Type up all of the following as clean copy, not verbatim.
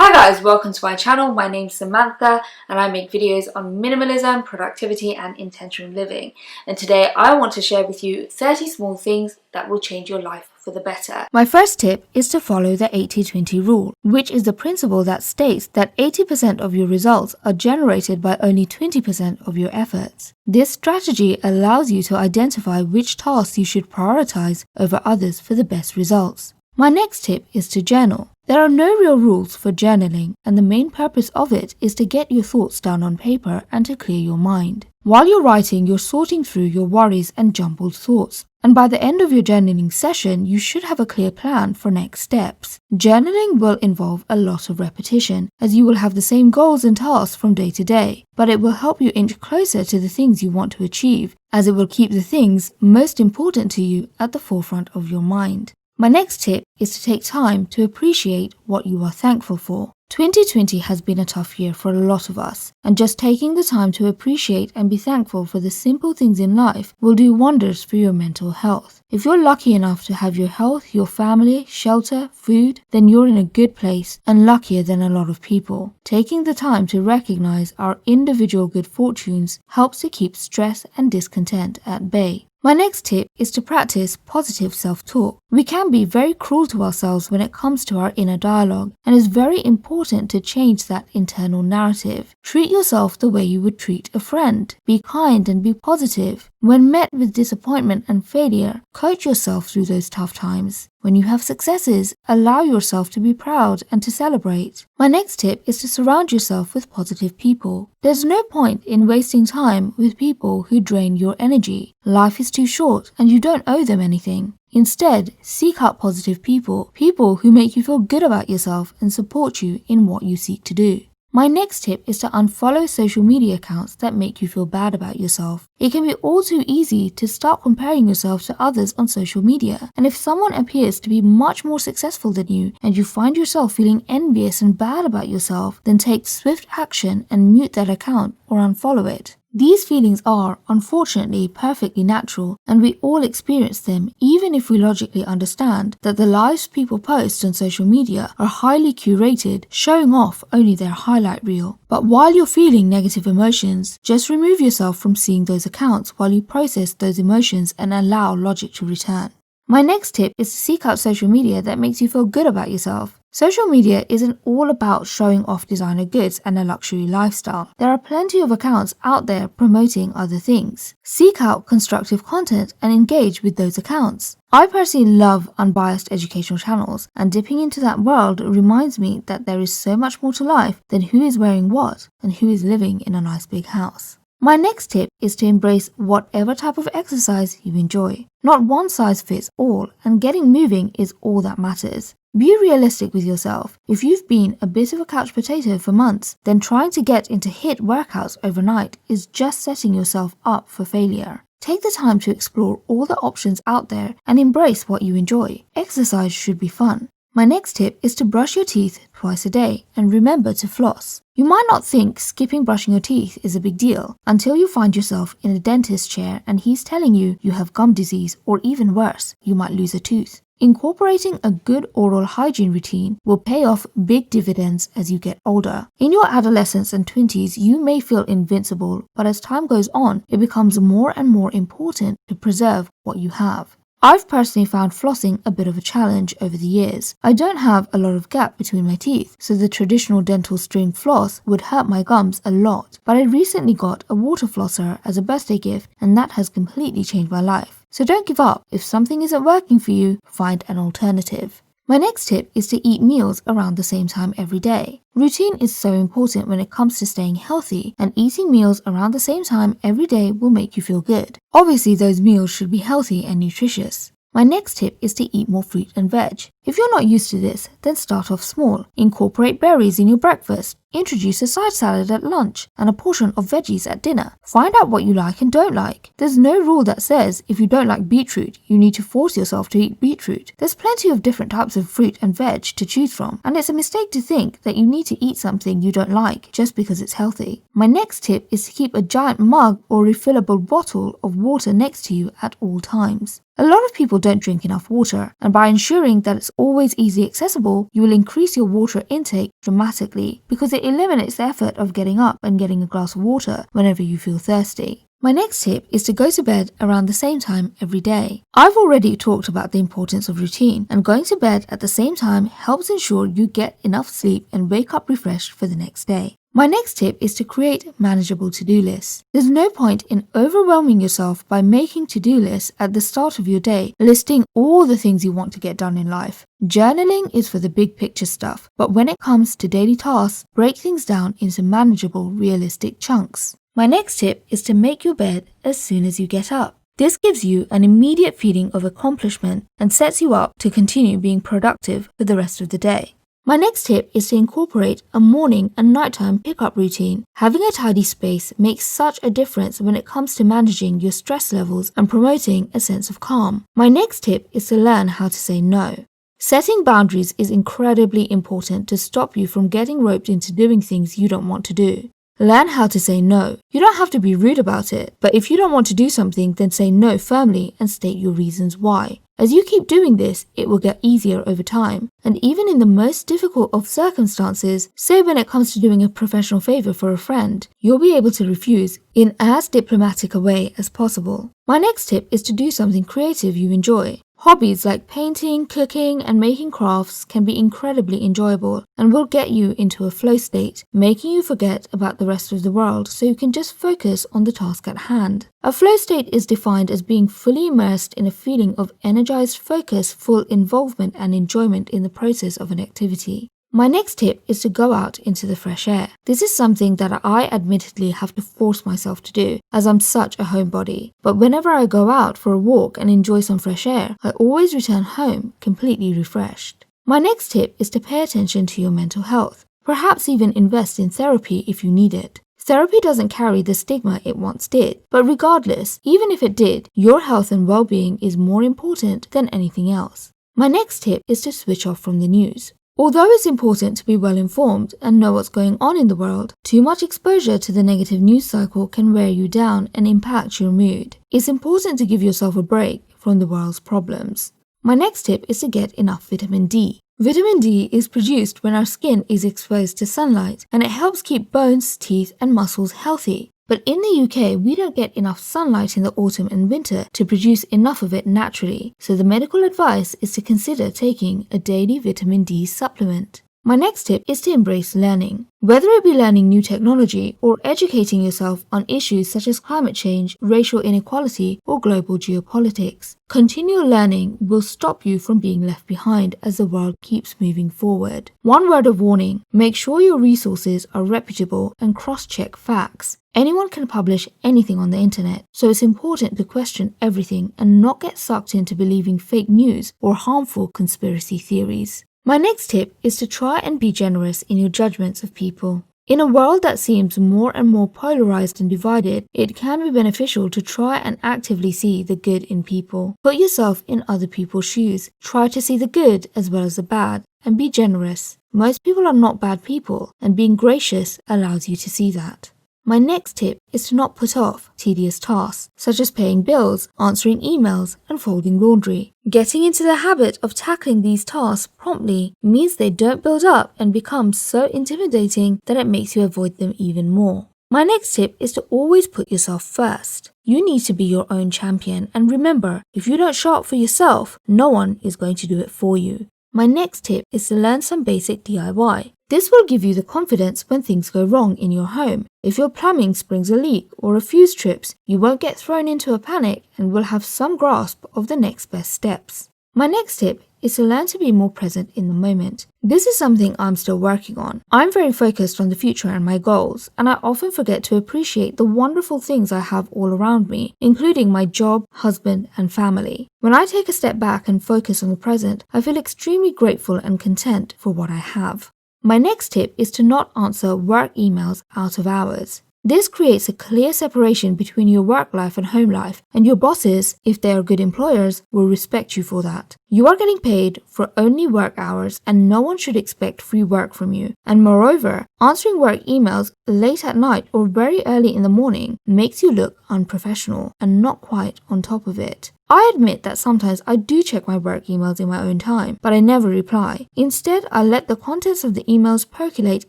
Hi guys, welcome to my channel. My name's Samantha and I make videos on minimalism, productivity and intentional living. And today I want to share with you 30 small things that will change your life for the better. My first tip is to follow the 80-20 rule, which is the principle that states that 80% of your results are generated by only 20% of your efforts. This strategy allows you to identify which tasks you should prioritize over others for the best results. My next tip is to journal. There are no real rules for journaling, and the main purpose of it is to get your thoughts down on paper and to clear your mind. While you're writing, you're sorting through your worries and jumbled thoughts, and by the end of your journaling session, you should have a clear plan for next steps. Journaling will involve a lot of repetition, as you will have the same goals and tasks from day to day, but it will help you inch closer to the things you want to achieve, as it will keep the things most important to you at the forefront of your mind. My next tip is to take time to appreciate what you are thankful for. 2020 has been a tough year for a lot of us, and just taking the time to appreciate and be thankful for the simple things in life will do wonders for your mental health. If you're lucky enough to have your health, your family, shelter, food, then you're in a good place and luckier than a lot of people. Taking the time to recognize our individual good fortunes helps to keep stress and discontent at bay. My next tip is to practice positive self-talk. We can be very cruel to ourselves when it comes to our inner dialogue, and it's very important to change that internal narrative. Treat yourself the way you would treat a friend. Be kind and be positive. When met with disappointment and failure, coach yourself through those tough times. When you have successes, allow yourself to be proud and to celebrate. My next tip is to surround yourself with positive people. There's no point in wasting time with people who drain your energy. Life is too short and you don't owe them anything. Instead, seek out positive people who make you feel good about yourself and support you in what you seek to do. My next tip is to unfollow social media accounts that make you feel bad about yourself. It can be all too easy to start comparing yourself to others on social media, and if someone appears to be much more successful than you and you find yourself feeling envious and bad about yourself, then take swift action and mute that account or unfollow it. These feelings are, unfortunately, perfectly natural, and we all experience them even if we logically understand that the lives people post on social media are highly curated, showing off only their highlight reel. But while you're feeling negative emotions, just remove yourself from seeing those accounts while you process those emotions and allow logic to return. My next tip is to seek out social media that makes you feel good about yourself. Social media isn't all about showing off designer goods and a luxury lifestyle. There are plenty of accounts out there promoting other things. Seek out constructive content and engage with those accounts. I personally love unbiased educational channels, and dipping into that world reminds me that there is so much more to life than who is wearing what and who is living in a nice big house. My next tip is to embrace whatever type of exercise you enjoy. Not one size fits all, and getting moving is all that matters. Be realistic with yourself. If you've been a bit of a couch potato for months, then trying to get into HIIT workouts overnight is just setting yourself up for failure. Take the time to explore all the options out there and embrace what you enjoy. Exercise should be fun. My next tip is to brush your teeth twice a day and remember to floss. You might not think skipping brushing your teeth is a big deal until you find yourself in a dentist chair and he's telling you have gum disease, or even worse, you might lose a tooth. Incorporating a good oral hygiene routine will pay off big dividends as you get older. In your adolescence and 20s, you may feel invincible, but as time goes on, it becomes more and more important to preserve what you have. I've personally found flossing a bit of a challenge over the years. I don't have a lot of gap between my teeth, so the traditional dental string floss would hurt my gums a lot. But I recently got a water flosser as a birthday gift, and that has completely changed my life. So don't give up. If something isn't working for you, find an alternative. My next tip is to eat meals around the same time every day. Routine is so important when it comes to staying healthy, and eating meals around the same time every day will make you feel good. Obviously, those meals should be healthy and nutritious. My next tip is to eat more fruit and veg. If you're not used to this, then start off small. Incorporate berries in your breakfast. Introduce a side salad at lunch and a portion of veggies at dinner. Find out what you like and don't like. There's no rule that says if you don't like beetroot, you need to force yourself to eat beetroot. There's plenty of different types of fruit and veg to choose from, and it's a mistake to think that you need to eat something you don't like just because it's healthy. My next tip is to keep a giant mug or refillable bottle of water next to you at all times. A lot of people don't drink enough water, and by ensuring that it's always easily accessible, you will increase your water intake dramatically because it eliminates the effort of getting up and getting a glass of water whenever you feel thirsty. My next tip is to go to bed around the same time every day. I've already talked about the importance of routine, and going to bed at the same time helps ensure you get enough sleep and wake up refreshed for the next day. My next tip is to create manageable to-do lists. There's no point in overwhelming yourself by making to-do lists at the start of your day, listing all the things you want to get done in life. Journaling is for the big picture stuff, but when it comes to daily tasks, break things down into manageable, realistic chunks. My next tip is to make your bed as soon as you get up. This gives you an immediate feeling of accomplishment and sets you up to continue being productive for the rest of the day. My next tip is to incorporate a morning and nighttime pickup routine. Having a tidy space makes such a difference when it comes to managing your stress levels and promoting a sense of calm. My next tip is to learn how to say no. Setting boundaries is incredibly important to stop you from getting roped into doing things you don't want to do. Learn how to say no. You don't have to be rude about it, but if you don't want to do something, then say no firmly and state your reasons why. As you keep doing this, it will get easier over time. And even in the most difficult of circumstances, say when it comes to doing a professional favor for a friend, you'll be able to refuse in as diplomatic a way as possible. My next tip is to do something creative you enjoy. Hobbies like painting, cooking, and making crafts can be incredibly enjoyable and will get you into a flow state, making you forget about the rest of the world so you can just focus on the task at hand. A flow state is defined as being fully immersed in a feeling of energized focus, full involvement and enjoyment in the process of an activity. My next tip is to go out into the fresh air. This is something that I admittedly have to force myself to do as I'm such a homebody. But whenever I go out for a walk and enjoy some fresh air, I always return home completely refreshed. My next tip is to pay attention to your mental health. Perhaps even invest in therapy if you need it. Therapy doesn't carry the stigma it once did, but regardless, even if it did, your health and well-being is more important than anything else. My next tip is to switch off from the news. Although it's important to be well informed and know what's going on in the world, too much exposure to the negative news cycle can wear you down and impact your mood. It's important to give yourself a break from the world's problems. My next tip is to get enough vitamin D. Vitamin D is produced when our skin is exposed to sunlight, and it helps keep bones, teeth, and muscles healthy. But in the UK, we don't get enough sunlight in the autumn and winter to produce enough of it naturally, so the medical advice is to consider taking a daily vitamin D supplement. My next tip is to embrace learning. Whether it be learning new technology or educating yourself on issues such as climate change, racial inequality, or global geopolitics, continual learning will stop you from being left behind as the world keeps moving forward. One word of warning: make sure your resources are reputable and cross-check facts. Anyone can publish anything on the internet, so it's important to question everything and not get sucked into believing fake news or harmful conspiracy theories. My next tip is to try and be generous in your judgments of people. In a world that seems more and more polarized and divided, it can be beneficial to try and actively see the good in people. Put yourself in other people's shoes. Try to see the good as well as the bad, and be generous. Most people are not bad people, and being gracious allows you to see that. My next tip is to not put off tedious tasks, such as paying bills, answering emails, and folding laundry. Getting into the habit of tackling these tasks promptly means they don't build up and become so intimidating that it makes you avoid them even more. My next tip is to always put yourself first. You need to be your own champion, and remember, if you don't show up for yourself, no one is going to do it for you. My next tip is to learn some basic DIY. This will give you the confidence when things go wrong in your home. If your plumbing springs a leak or a fuse trips, you won't get thrown into a panic and will have some grasp of the next best steps. My next tip is to learn to be more present in the moment. This is something I'm still working on. I'm very focused on the future and my goals, and I often forget to appreciate the wonderful things I have all around me, including my job, husband, and family. When I take a step back and focus on the present, I feel extremely grateful and content for what I have. My next tip is to not answer work emails out of hours. This creates a clear separation between your work life and home life, and your bosses, if they are good employers, will respect you for that. You are getting paid for only work hours and no one should expect free work from you. And moreover, answering work emails late at night or very early in the morning makes you look unprofessional and not quite on top of it. I admit that sometimes I do check my work emails in my own time, but I never reply. Instead, I let the contents of the emails percolate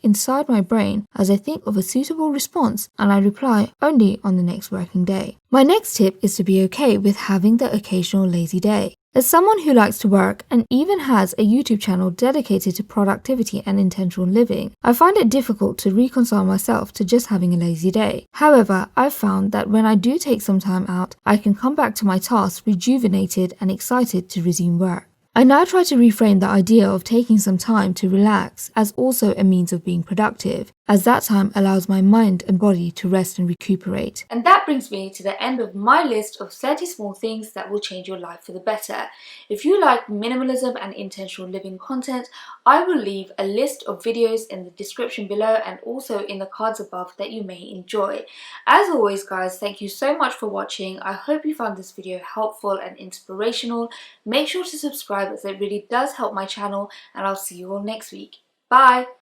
inside my brain as I think of a suitable response, and I reply only on the next working day. My next tip is to be okay with having the occasional lazy day. As someone who likes to work and even has a YouTube channel dedicated to productivity and intentional living, I find it difficult to reconcile myself to just having a lazy day. However, I've found that when I do take some time out, I can come back to my tasks rejuvenated and excited to resume work. I now try to reframe the idea of taking some time to relax as also a means of being productive, as that time allows my mind and body to rest and recuperate. And that brings me to the end of my list of 30 small things that will change your life for the better. If you like minimalism and intentional living content, I will leave a list of videos in the description below and also in the cards above that you may enjoy. As always guys, thank you so much for watching. I hope you found this video helpful and inspirational. Make sure to subscribe as it really does help my channel, and I'll see you all next week. Bye!